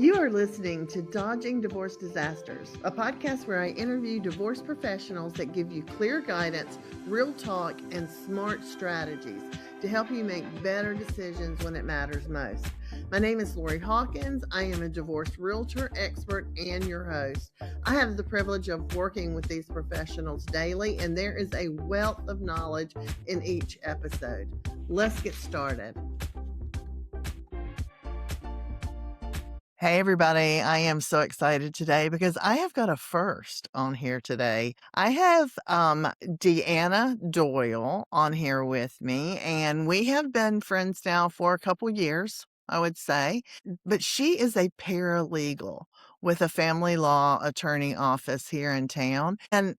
You are listening to Dodging Divorce Disasters, a podcast where I interview divorce professionals that give you clear guidance, real talk, and smart strategies to help you make better decisions when it matters most. My name is Lori Hawkins. I am a divorce realtor, expert, and your host. I have the privilege of working with these professionals daily, and there is a wealth of knowledge in each episode. Let's get started. Hey, everybody. I am so excited today because I have got a first on here today. I have Deanna Doyle on here with me, and we have been friends now for a couple years, I would say. But she is a paralegal with a family law attorney office here in town. And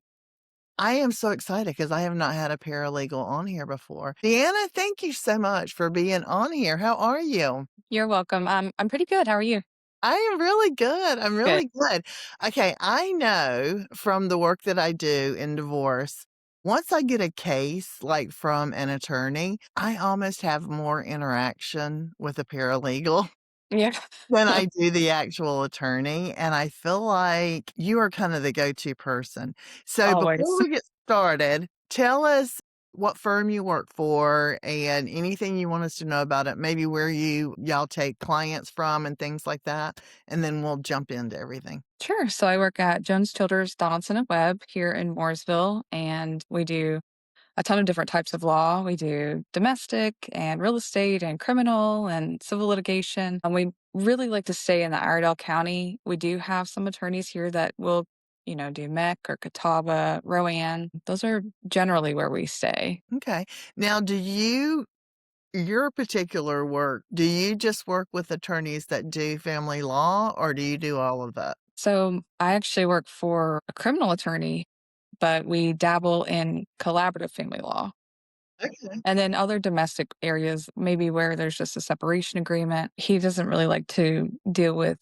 I am so excited because I have not had a paralegal on here before. Deanna, thank you so much for being on here. How are you? You're welcome. I'm pretty good. How are you? I am really good. I'm Good. really good. Okay, I know from the work that I do in divorce, once I get a case like from an attorney, I almost have more interaction with a paralegal Yeah. than I do the actual attorney, and I feel like you are kind of the go-to person. So before Always. we get started, tell us what firm you work for and anything you want us to know about it, maybe where y'all take clients from and things like that, and then we'll jump into everything. Sure. So I work at Jones Childers, Donaldson and Webb here in Mooresville, and we do a ton of different types of law. We do domestic and real estate and criminal and civil litigation. And we really like to stay in the Iredell County. We do have some attorneys here that will, do MEC or Catawba, Rowan. Those are generally where we stay. Okay. Now, your particular work, do you just work with attorneys that do family law, or do you do all of that? So I actually work for a criminal attorney, but we dabble in collaborative family law. Okay. And then other domestic areas, maybe where there's just a separation agreement. He doesn't really like to deal with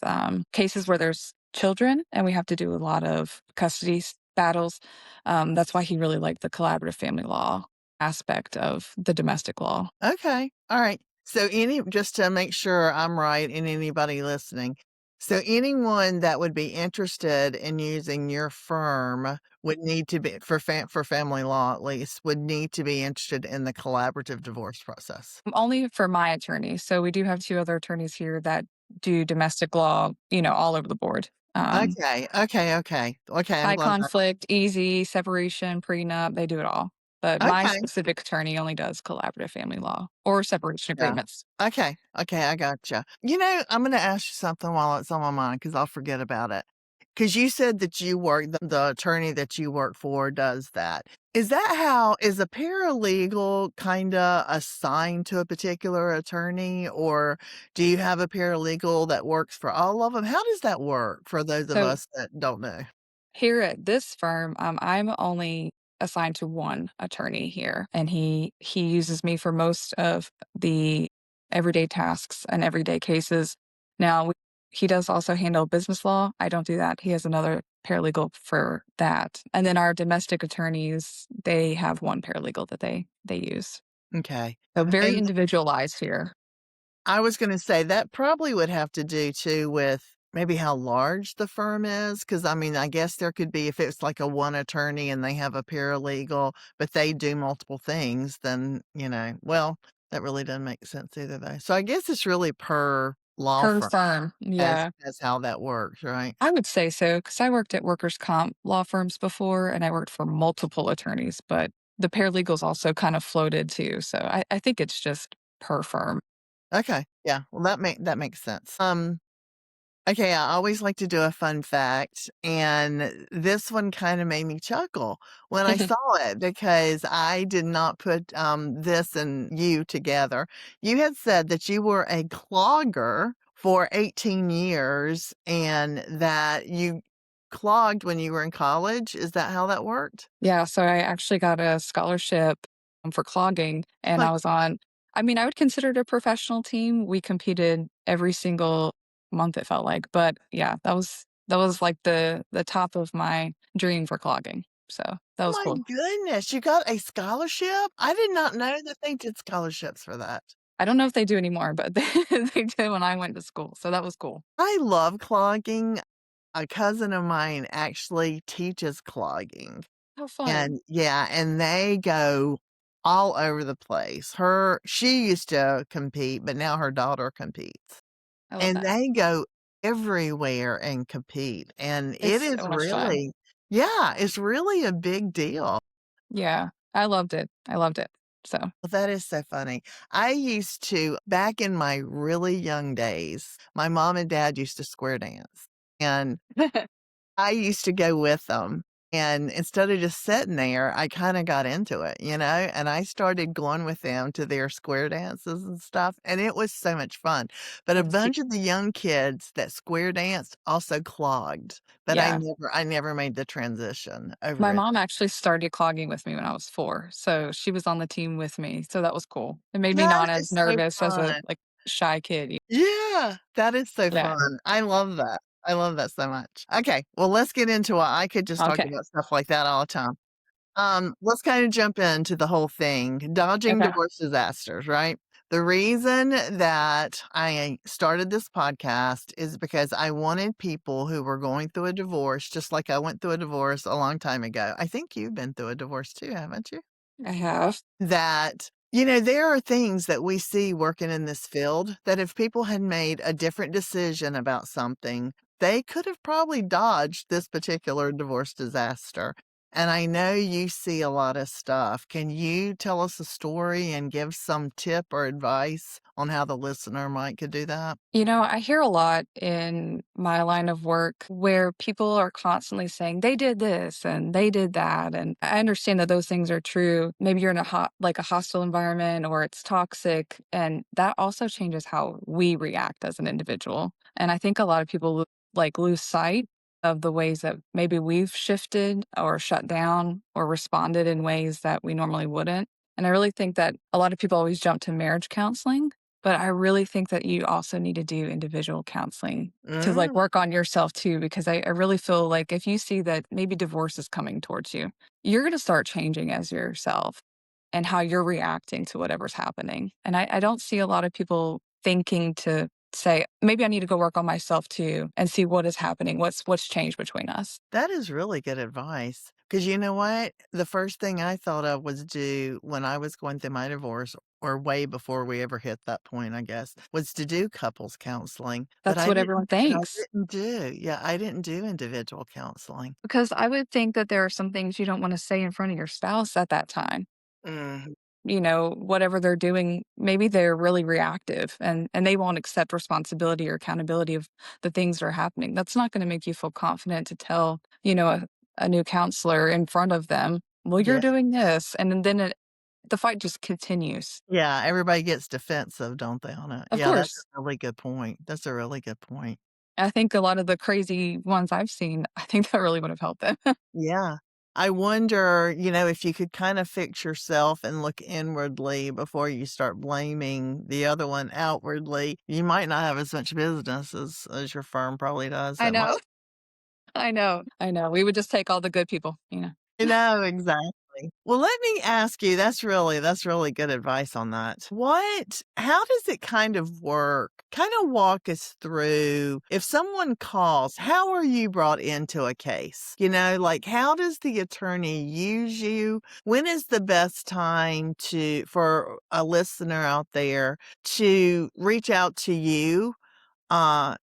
cases where there's children and we have to do a lot of custody battles. That's why he really liked the collaborative family law aspect of the domestic law. Okay. All right. So just to make sure I'm right and anybody listening. So anyone that would be interested in using your firm would need to be for family law at least would need to be interested in the collaborative divorce process. Only for my attorney. So we do have two other attorneys here that do domestic law, all over the board. Okay. Okay. Okay. Okay. I'm High glad. conflict, easy, separation, prenup, they do it all. But my Okay. specific attorney only does collaborative family law or separation Yeah. agreements. Okay. Okay. I gotcha. I'm going to ask you something while it's on my mind because I'll forget about it. Because you said that the attorney that you work for does that. Is a paralegal kinda assigned to a particular attorney, or do you have a paralegal that works for all of them? How does that work for those of So us that don't know? here at this firm, I'm only assigned to one attorney here, and he uses me for most of the everyday tasks and everyday cases. Now, he does also handle business law. I don't do that. He has another paralegal for that. And then our domestic attorneys, they have one paralegal that they use. Okay. So very And individualized here. I was gonna say that probably would have to do too with maybe how large the firm is, because I mean, I guess there could be if it's like a one attorney and they have a paralegal, but they do multiple things, then, well, that really doesn't make sense either though. So I guess it's really per law Per firm firm. Yeah. as how that works, right? I would say so because I worked at workers' comp law firms before and I worked for multiple attorneys, but the paralegals also kind of floated too. So I think it's just per firm. Okay. Yeah. Well, that makes sense. Okay, I always like to do a fun fact, and this one kinda made me chuckle when I saw it because I did not put, this and you together. You had said that you were a clogger for 18 years and that you clogged when you were in college. Is that how that worked? Yeah. So I actually got a scholarship for clogging and I Like, was on, I mean, I would consider it a professional team. We competed every single month, it felt like. But yeah, that was like the top of my dream for clogging. So that oh was my cool. goodness, you got a scholarship? I did not know that they did scholarships for that. I don't know if they do anymore, but they did when I went to school, so that was cool. I love clogging. A cousin of mine actually teaches clogging. How fun. And yeah, and they go all over the place. She used to compete, but now her daughter competes. I love And that. they go everywhere and compete, and it It's is so much fun. really yeah, it's really a big deal. Yeah, I loved it. I loved it. So Well, that is so funny. I used to back in my really young days, my mom and dad used to square dance, and I used to go with them, and instead of just sitting there, I kinda got into it, and I started going with them to their square dances and stuff, and it was so much fun, but a That's cute. bunch of the young kids that square danced also clogged, but Yeah. I never made the transition over My it. mom actually started clogging with me when I was 4, so she was on the team with me, so that was cool. It made me That not as is so nervous as a, fun. like, shy kid. Yeah, that is so Yeah. fun. I love that. I love that so much. Okay, well, let's get into it. I could just talk Okay. about stuff like that all the time. Let's kinda jump into the whole thing, dodging Okay. divorce disasters, right? The reason that I started this podcast is because I wanted people who were going through a divorce, just like I went through a divorce a long time ago. I think you've been through a divorce too, haven't you? I have. That, there are things that we see working in this field that if people had made a different decision about something, they could have probably dodged this particular divorce disaster. And I know you see a lot of stuff. Can you tell us a story and give some tip or advice on how the listener might could do that? I hear a lot in my line of work where people are constantly saying they did this and they did that. And I understand that those things are true. Maybe you're in a hostile environment or it's toxic. And that also changes how we react as an individual. And I think a lot of people lose sight of the ways that maybe we've shifted or shut down or responded in ways that we normally wouldn't. And I really think that a lot of people always jump to marriage counseling, but I really think that you also need to do individual counseling to, like, Mm, work on yourself too, because I really feel like if you see that maybe divorce is coming towards you, you're gonna start changing as yourself and how you're reacting to whatever's happening. And I don't see a lot of people thinking to say, "Maybe I need to go work on myself too and see what is happening, what's changed between us." that is really good advice. Because you know what? The first thing I thought of was do when I was going through my divorce, or way before we ever hit that point, I guess, was to do couples counseling, but That's what everyone I thinks. didn't do yeah, I didn't do individual counseling. Because I would think that there are some things you don't wanna say in front of your spouse at that time. Mhm. Whatever they're doing, maybe they're really reactive and they won't accept responsibility or accountability of the things that are happening. That's not going to make you feel confident to tell, a new counselor in front of them, well, you're Yeah. doing this. And then the fight just continues. Yeah, everybody gets defensive, don't they, on it? Of Yeah, that's course. a really good point. That's a really good point. I think a lot of the crazy ones I've seen, I think that really would have helped them. Yeah. I wonder, if you could kind of fix yourself and look inwardly before you start blaming the other one outwardly, you might not have as much business as your firm probably does. I That might know. I know. I know. We would just take all the good people. I know, exactly. Well, let me ask you, that's really good advice on that. How does it kind of work? Kind of walk us through if someone calls, how are you brought into a case? Like how does the attorney use you? When is the best time for a listener out there to reach out to you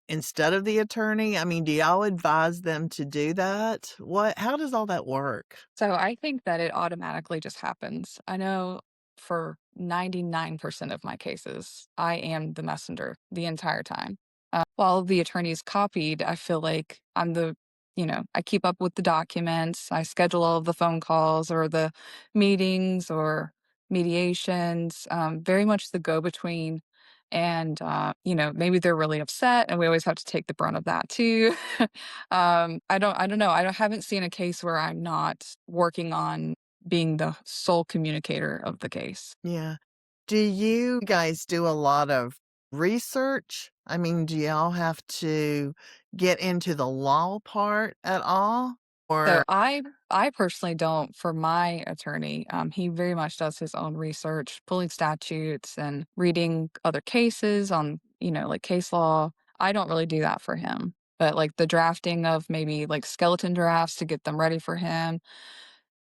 instead of the attorney? I mean, do y'all advise them to do that? How does all that work? So I think that it automatically just happens. I know for 99% of my cases, I am the messenger the entire time. While the attorney's copied, I feel like I keep up with the documents, I schedule all of the phone calls or the meetings or mediations, very much the go between. And, maybe they're really upset and we always have to take the brunt of that too. I don't know. Haven't seen a case where I'm not working on being the sole communicator of the case. Yeah. Do you guys do a lot of research? I mean, do y'all have to get into the law part at all? So Or I personally don't for my attorney. He very much does his own research, pulling statutes and reading other cases on, like case law. I don't really do that for him. But like the drafting of maybe like skeleton drafts to get them ready for him,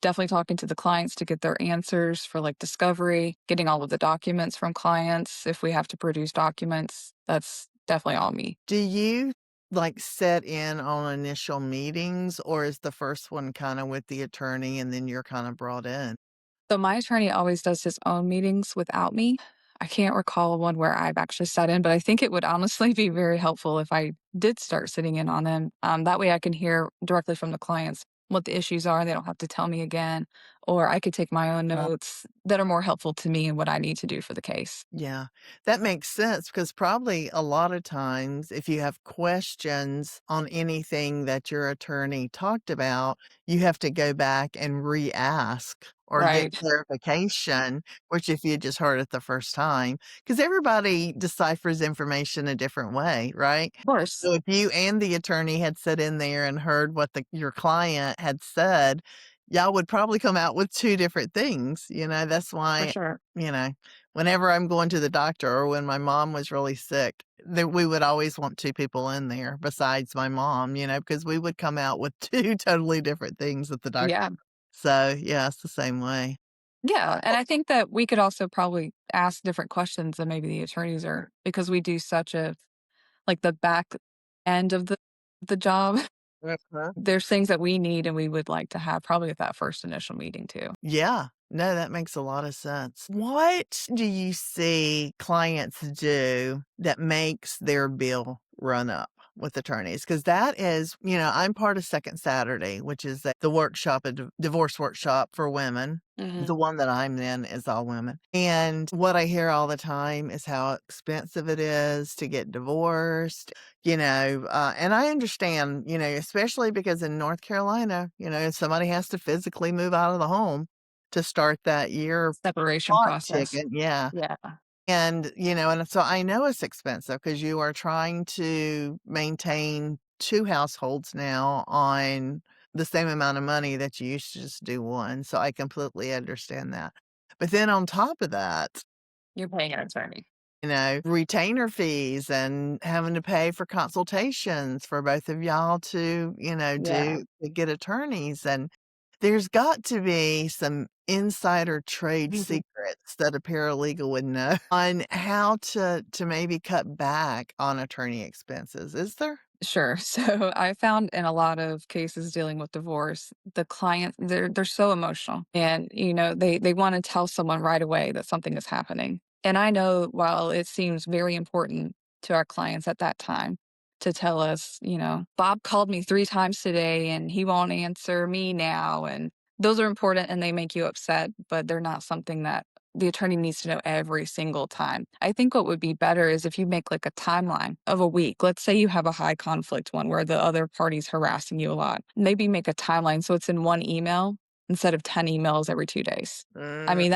definitely talking to the clients to get their answers for like discovery, getting all of the documents from clients if we have to produce documents. That's definitely all me. do you, like, set in on initial meetings, or is the first one kinda with the attorney and then you're kinda brought in? So my attorney always does his own meetings without me. I can't recall one where I've actually sat in, but I think it would honestly be very helpful if I did start sitting in on them. That way I can hear directly from the clients what the issues are. They don't have to tell me again, or I could take my own notes that are more helpful to me and what I need to do for the case. Yeah, that makes sense because probably a lot of times, if you have questions on anything that your attorney talked about, you have to go back and re-ask or get Right. clarification, which if you just heard it the first time, because everybody deciphers information a different way, right? Of course. So if you and the attorney had sat in there and heard what your client had said, y'all would probably come out with 2 different things, that's For why, sure. you know whenever I'm going to the doctor or when my mom was really sick, that we would always want 2 people in there besides my mom, because we would come out with 2 totally different things at the doctor. Yeah. So, yeah, it's the same way. Yeah, and I think that we could also probably ask different questions than maybe the attorneys are because we do such a like the back end of the job. Mhm. There's things that we need and we would like to have probably at that first initial meeting too. Yeah. No, that makes a lot of sense. What do you see clients do that makes their bill run up with attorneys? Because that is, I'm part of Second Saturday, which is the workshop, a divorce workshop for women. Mhm. The one that I'm in is all women. And what I hear all the time is how expensive it is to get divorced, and I understand, especially because in North Carolina, somebody has to physically move out of the home to start that year Separation clock process. ticking, yeah, Yeah, and so I know it's expensive because you are trying to maintain 2 households now on the same amount of money that you used to just do 1, so I completely understand that. But then on top of that, you're paying an attorney. retainer fees and having to pay for consultations for both of y'all to, Yeah, to get attorneys, and there's got to be some insider trade mhm, secrets that a paralegal would know on how to maybe cut back on attorney expenses, is there? sure. So I found in a lot of cases dealing with divorce, the client they're so emotional and they want to tell someone right away that something is happening. And I know while it seems very important to our clients at that time to tell us, Bob called me 3 times today and he won't answer me now. And those are important and they make you upset, but they're not something that the attorney needs to know every single time. I think what would be better is if you make like a timeline of a week. Let's say you have a high conflict one where the other party's harassing you a lot. Maybe make a timeline so it's in one email instead of 10 emails every 2 days. Mm,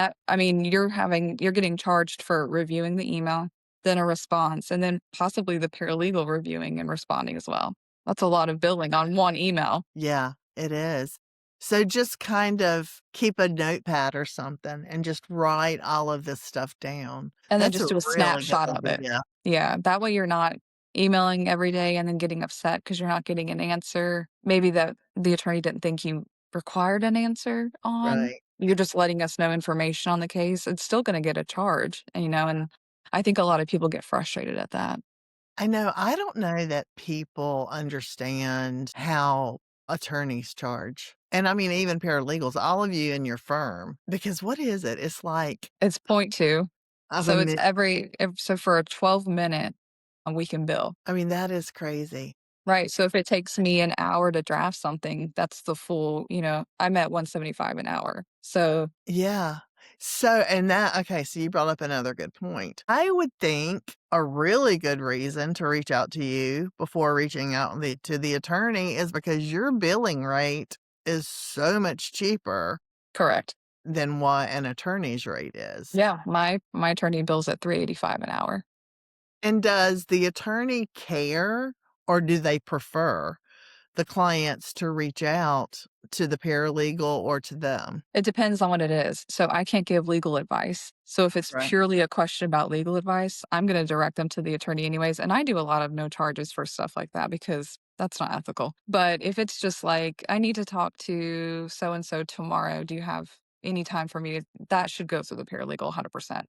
You're getting charged for reviewing the email, then a response, and then possibly the paralegal reviewing and responding as well. That's a lot of billing on one email, yeah, it is. So just kind of keep a notepad or something and just write all of this stuff down. and then That's a just do a really good snapshot of it. idea. Yeah, that way you're not emailing every day and then getting upset because 'cause you're not getting an answer. Maybe that the attorney didn't think you required an answer on. Right. You're just letting us know information on the case. It's still gonna get a charge, and I think a lot of people get frustrated at that. I know, I don't know that people understand how attorneys charge. And I mean, even paralegals, all of you in your firm, because what is it? It's like It's point 2. of a So it's mi so for a 12-minute, we can bill. I mean, that is crazy. Right, so if it takes me an hour to draft something, that's the full I'm at 175 an hour. So Yeah. So, and that okay, so you brought up another good point. I would think a really good reason to reach out to you before reaching out to the attorney is because your billing rate is so much cheaper correct. than what an attorney's rate is. Yeah, my attorney bills at 385 an hour. And does the attorney care or do they prefer the clients to reach out to the paralegal or to them? It depends on what it is. So I can't give legal advice. So if it's Right. purely a question about legal advice, I'm gonna direct them to the attorney anyways, and I do a lot of no charges for stuff like that because that's not ethical. But if it's just like, "I need to talk to so and so tomorrow, do you have any time for me?" That should go through the paralegal 100%.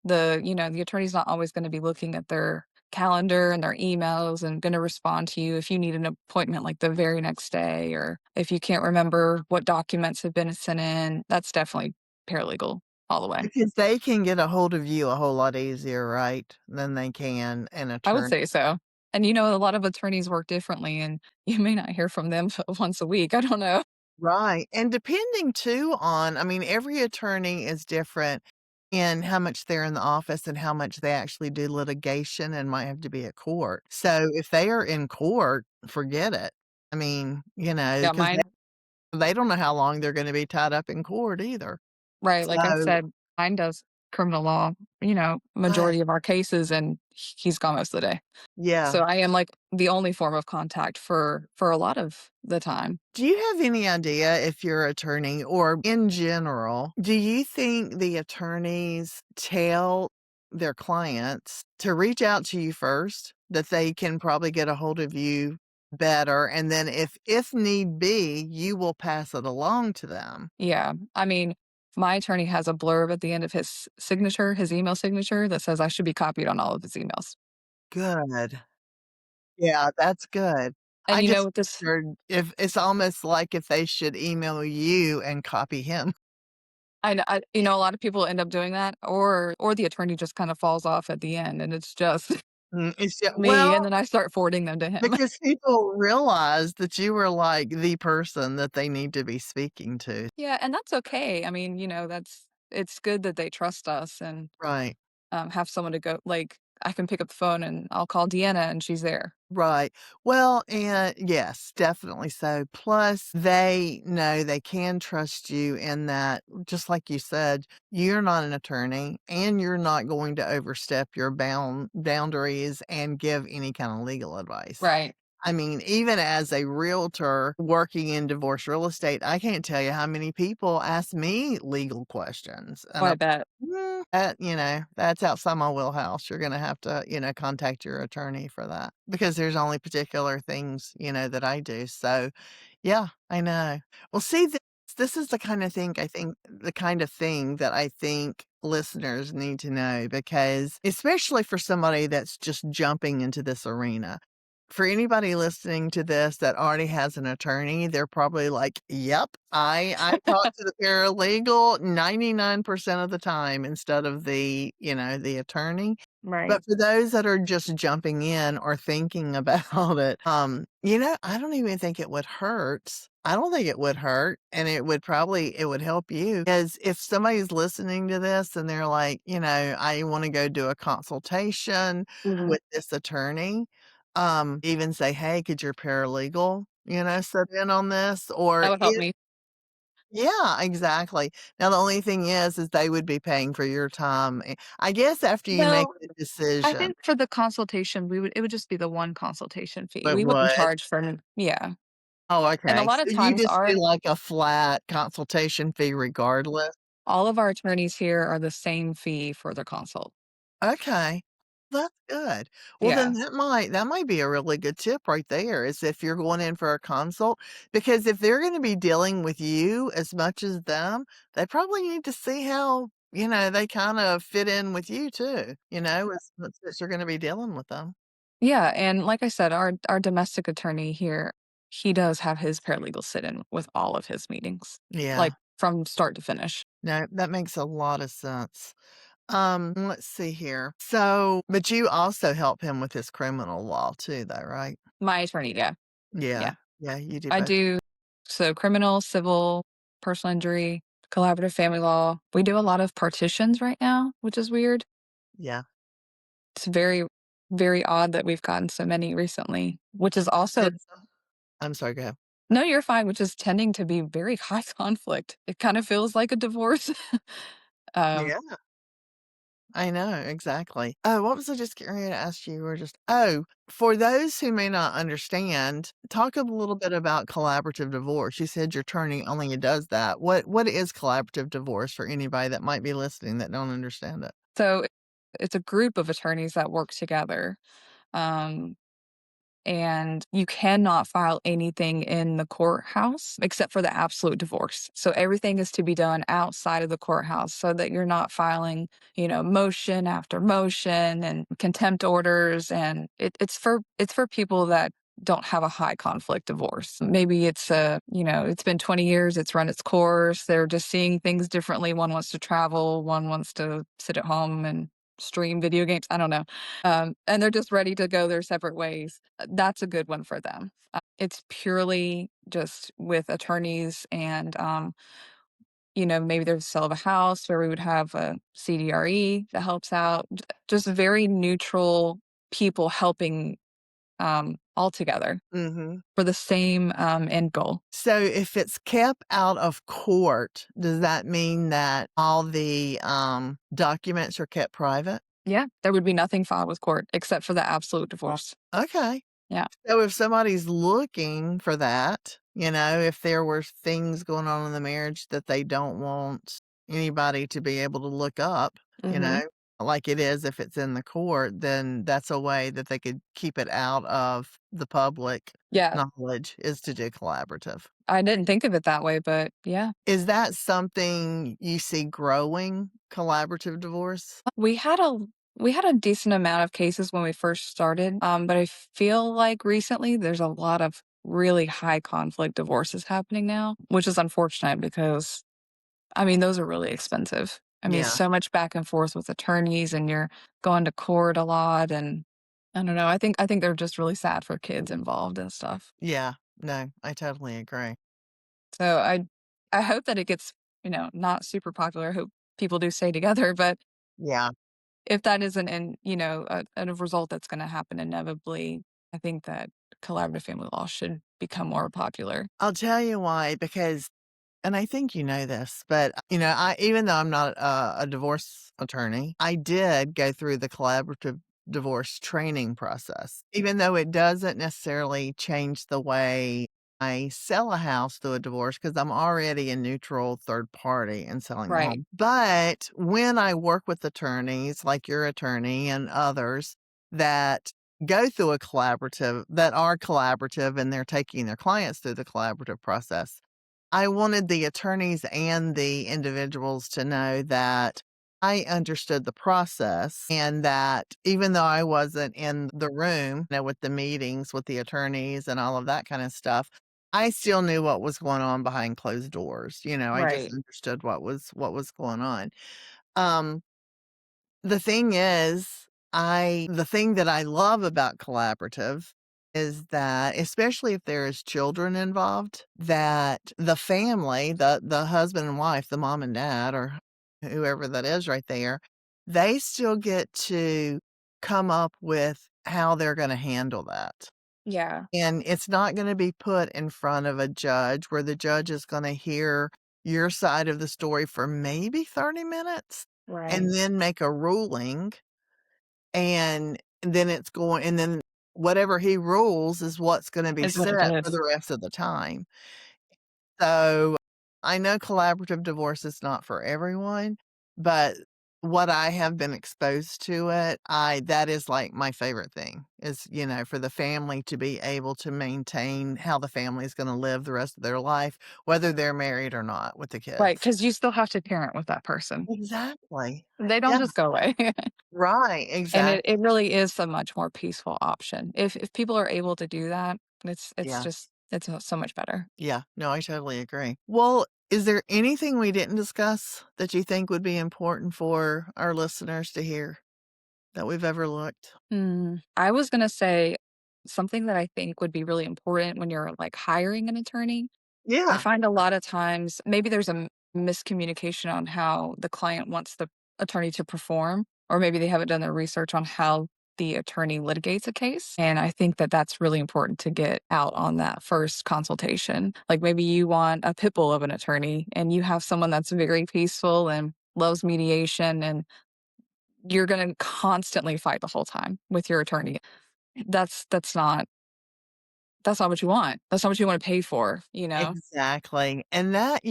The attorney's not always gonna be looking at their calendar and their emails and gonna respond to you if you need an appointment, like, the very next day, or if you can't remember what documents have been sent in, that's definitely paralegal all the way. Because they can get a hold of you a whole lot easier, right, than they can an I would attorney. say so. And, a lot of attorneys work differently, and you may not hear from them once a week, I don't know. Right, and depending too on I mean, every attorney is different in how much they're in the office and how much they actually do litigation and might have to be at court. So, if they are in court, forget it. I mean, Yeah, because mine they don't know how long they're gonna be tied up in court either. right, like I So said, mine does criminal law, good. majority of our cases, and he's gone most of the day. Yeah. So I am, like, the only form of contact for a lot of the time. Do you have any idea if your attorney or in general, do you think the attorneys tell their clients to reach out to you first, that they can probably get a hold of you better, and then if need be, you will pass it along to them? Yeah, I mean, my attorney has a blurb at the end of his signature, his email signature that says I should be copied on all of his emails. Good. Yeah, that's good. And I just with this wondered if it's almost like if they should email you and copy him. a lot of people end up doing that, or the attorney just kinda falls off at the end, and it's just It's ju me, well and then I start forwarding them to him. because people realize that you were, like, the person that they need to be speaking to. Yeah, and that's okay. I mean, it's good that they trust us and, Right, have someone to go like, I can pick up the phone and I'll call Deanna and she's there. right. Well, and yes, definitely so. Plus, they know they can trust you in that, just like you said, you're not an attorney, and you're not going to overstep your boundaries and give any kind of legal advice. Right. I mean, even as a realtor working in divorce real estate, I can't tell you how many people ask me legal questions, Oh, and I I'm bet. that's outside my wheelhouse. You're gonna have to, contact your attorney for that because there's only particular things, that I do. So, yeah, I know. Well, see, this is the kind of thing that I think listeners need to know because especially for somebody that's just jumping into this arena. For anybody listening to this that already has an attorney, they're probably like, "Yep, I talk to the paralegal 99% of the time instead of the attorney." Right. But for those that are just jumping in or thinking about it, I don't even think it would hurt. I don't think it would hurt, and it would help you. Because if somebody's listening to this and they're like, "I wanna go do a consultation Mhm. with this attorney," even say, "Hey, could your paralegal, sit in on this?" That Or would help if me. yeah, exactly. Now the only thing is they would be paying for your time, I guess after you make No, the I decision. think for the consultation, it would just be the one consultation fee. It We wouldn't would? charge for an yeah. Oh, And a okay. lot of So you times just do like a flat consultation fee regardless? all of our attorneys here are the same fee for their consult. Okay. That's good. Well, then Yeah. that might be a really good tip right there is if you're going in for a consult, because if they're gonna be dealing with you as much as them, they probably need to see how, they kinda fit in with you too, as much as you're gonna be dealing with them. Yeah, and like I said, our domestic attorney here, he does have his paralegal sit in with all of his meetings, like, Yeah. from start to finish. No, that makes a lot of sense. Let's see here. So, but you also help him with his criminal law too, though, right? My attorney, yeah, Yeah. yeah. Yeah, you do I both. do so criminal, civil, personal injury, collaborative family law. We do a lot of partitions right now, which is weird. Yeah. It's very, very odd that we've gotten so many recently, which is also It's I'm sorry, go ahead. no, you're fine, which is tending to be very high conflict. It kind of feels like a divorce. Um, Yeah, I know, exactly. Oh, what was I just getting ready to ask you? You were just oh, for those who may not understand, talk a little bit about collaborative divorce. You said your attorney only does that. What is collaborative divorce for anybody that might be listening that don't understand it? So it's a group of attorneys that work together. Um, and you cannot file anything in the courthouse except for the absolute divorce. So everything is to be done outside of the courthouse so that you're not filing, motion after motion and contempt orders. And it's for people that don't have a high conflict divorce. Maybe it's been 20 years, it's run its course. They're just seeing things differently. One wants to travel, one wants to sit at home and stream video games. I don't know. And they're just ready to go their separate ways. That's a good one for them. It's purely just with attorneys and, maybe there's a sale of a house where we would have a CDRE that helps out. Just very neutral people helping all together Mhm. for the same end goal. So if it's kept out of court, does that mean that all the, documents are kept private? Yeah, there would be nothing filed with court except for the absolute divorce. Okay. Yeah. So if somebody's looking for that, if there were things going on in the marriage that they don't want anybody to be able to look up, you Hmm. know, like it is if it's in the court, then that's a way that they could keep it out of the public Yeah. knowledge is to do collaborative. I didn't think of it that way, but yeah. Is that something you see growing, collaborative divorce? We had a decent amount of cases when we first started, but I feel like recently there's a lot of really high conflict divorces happening now, which is unfortunate because I mean those are really expensive. I mean, Yeah. so much back and forth with attorneys, and you're going to court a lot, and I don't know. I think they're just really sad for kids involved and stuff. Yeah. No, I totally agree. So I hope that it gets not super popular. I hope people do stay together, but Yeah. if that isn't a result that's gonna happen inevitably, I think that collaborative family law should become more popular. I'll tell you why, because and I think you know this, but, I even though I'm not a divorce attorney, I did go through the collaborative divorce training process. Even though it doesn't necessarily change the way I sell a house through a divorce, because 'cause I'm already a neutral third party in selling the Right. home. But when I work with attorneys like your attorney and others that go through a collaborative that are collaborative and they're taking their clients through the collaborative process, I wanted the attorneys and the individuals to know that I understood the process and that even though I wasn't in the room, with the meetings with the attorneys and all of that kind of stuff, I still knew what was going on behind closed doors. I just Right. understood what was going on. Um, the thing is, the thing that I love about collaborative is that, especially if there is children involved, that the family, the husband and wife, the mom and dad, or whoever that is right there, they still get to come up with how they're gonna handle that. Yeah. And it's not gonna be put in front of a judge where the judge is gonna hear your side of the story for maybe 30 minutes Right. and then make a ruling, and then whatever he rules is what's gonna be Is what it set for is. the rest of the time. So, I know collaborative divorce is not for everyone, but what I have been exposed to it, I that is, like, my favorite thing is, for the family to be able to maintain how the family is gonna live the rest of their life, whether they're married or not with the Right, kids. because you still have to parent with that person. Exactly. They don't Yeah, just go away. right, And it exactly. really is a much more peaceful option. If people are able to do that, it's Yeah, just it's so much better. yeah. No, I totally agree. Well, is there anything we didn't discuss that you think would be important for our listeners to hear that we've overlooked? I was gonna say something that I think would be really important when you're, like, hiring an attorney. I Yeah. find a lot of times maybe there's a miscommunication on how the client wants the attorney to perform, or maybe they haven't done their research on how the attorney litigates a case. And I think that that's really important to get out on that first consultation. Like maybe you want a pit bull of an attorney and you have someone that's very peaceful and loves mediation and you're gonna constantly fight the whole time with your attorney. That's not that's not what you want. That's not what you wanna pay for, you know? Exactly, and that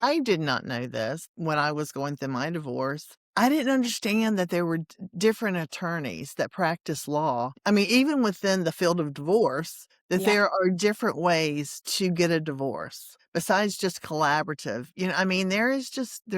I did not know this when I was going through my divorce. I didn't understand that there were different attorneys that practice law. I mean, even within the field of divorce, that Yeah. there are different ways to get a divorce besides just collaborative. I mean, there's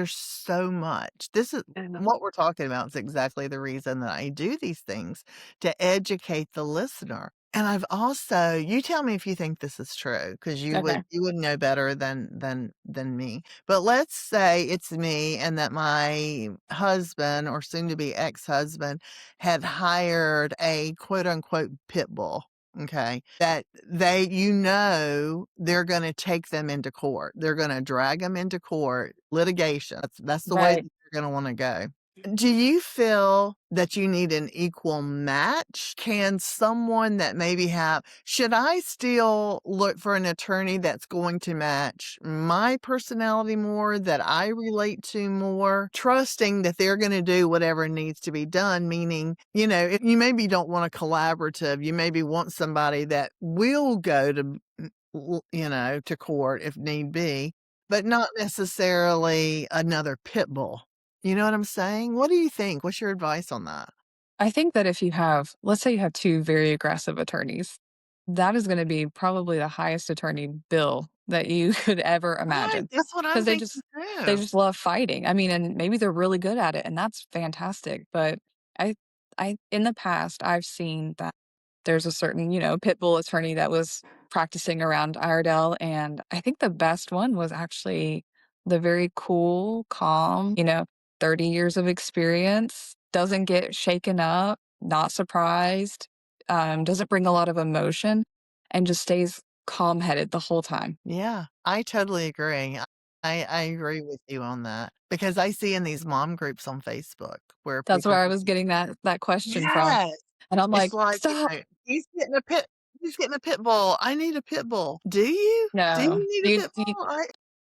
so much. This is And what we're talking about is exactly the reason that I do these things, to educate the listener. And I've also you tell me if you think this is true, because okay. you would know better than me. But let's say it's me and that my husband or soon to be ex-husband had hired a quote unquote pit bull. Okay. That they're going to take them into court. They're going to drag them into court, litigation. That's the way that Right. they're going to want to go. Do you feel that you need an equal match? Can someone that maybe should I still look for an attorney that's going to match my personality more, that I relate to more, trusting that they're going to do whatever needs to be done? Meaning, if you maybe don't want a collaborative, you maybe want somebody that will go to court if need be, but not necessarily another pit bull. You know what I'm saying? What do you think? What's your advice on that? I think that if you have let's say you have 2 very aggressive attorneys, that is gonna be probably the highest attorney bill that you could ever Right, imagine, that's what I'm because thinking they too. just love fighting. I mean, and maybe they're really good at it, and that's fantastic, but I in the past, I've seen that there's a certain, pit bull attorney that was practicing around Iredell, and I think the best one was actually the very cool, calm, 30 years of experience, doesn't get shaken up, not surprised, doesn't bring a lot of emotion, and just stays calm-headed the whole time. Yeah, I totally agree. I agree with you on that because I see in these mom groups on Facebook where That's where people I will was getting that question from, Yes, and I'm it's like, like, "Stop." he's getting a pit bull. I need a pit bull. Do you? Do No. you need a pit You bull?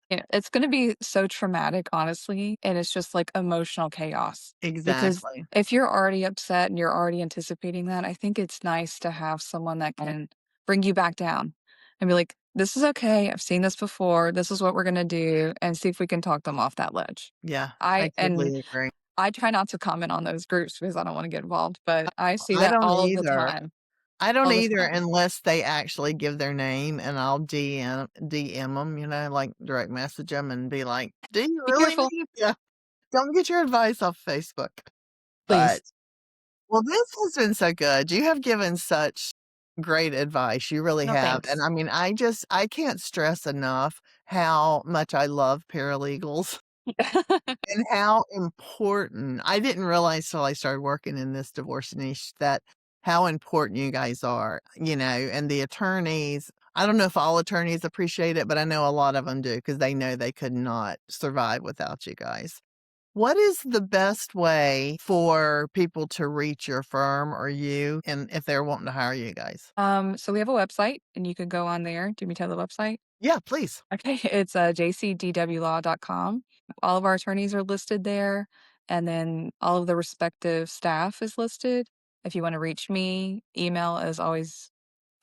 it's gonna be so traumatic, honestly, and it's just, like, emotional chaos, because Exactly. if you're already upset and you're already anticipating that, I think it's nice to have someone that can bring you back down and be like, "This is okay, I've seen this before, this is what we're gonna do," and see if we can talk them off that ledge. Yeah, I I and totally agree. I try not to comment on those groups because I don't wanna get involved, but I see I that don't either. I don't all the either time. unless they actually give their name, and I'll DM them, like, direct message them and be like, "Do you Be really careful, need Yeah, don't get your advice off Facebook." But please. well, this has been so good. You have given such great advice, you really No, have, and thanks. I mean, I can't stress enough how much I love paralegals. And how important I didn't realize till I started working in this divorce niche that how important you guys are, and the attorneys. I don't know if all attorneys appreciate it, but I know a lot of them do because they know they could not survive without you guys. What is the best way for people to reach your firm or you and if they're wanting to hire you guys? So we have a website, and you can go on there. Do you want me to tell the website? Yeah, please. Okay, it's, jcdwlaw.com. All of our attorneys are listed there, and then all of the respective staff is listed. If you wanna reach me, email is always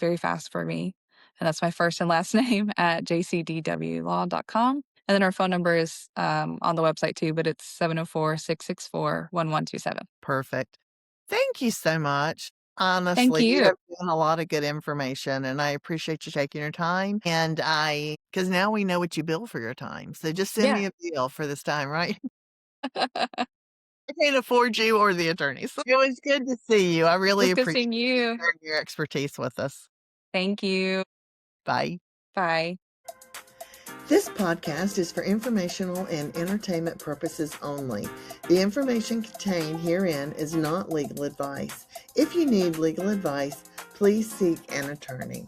very fast for me, and that's my first and last name at jcdwlaw.com, and then our phone number is, on the website too, but it's 704-664-1127. Perfect. Thank you so much. Thank Honestly, you you. have given a lot of good information, and I appreciate you taking your time. And because now we know what you bill for your time. So just send Yeah. me a bill for this time, right? I can't afford you or the attorneys. It was good to see you. I It really was good appreciate seeing you you. sharing your expertise with us. Thank you. Bye. Bye. This podcast is for informational and entertainment purposes only. The information contained herein is not legal advice. If you need legal advice, please seek an attorney.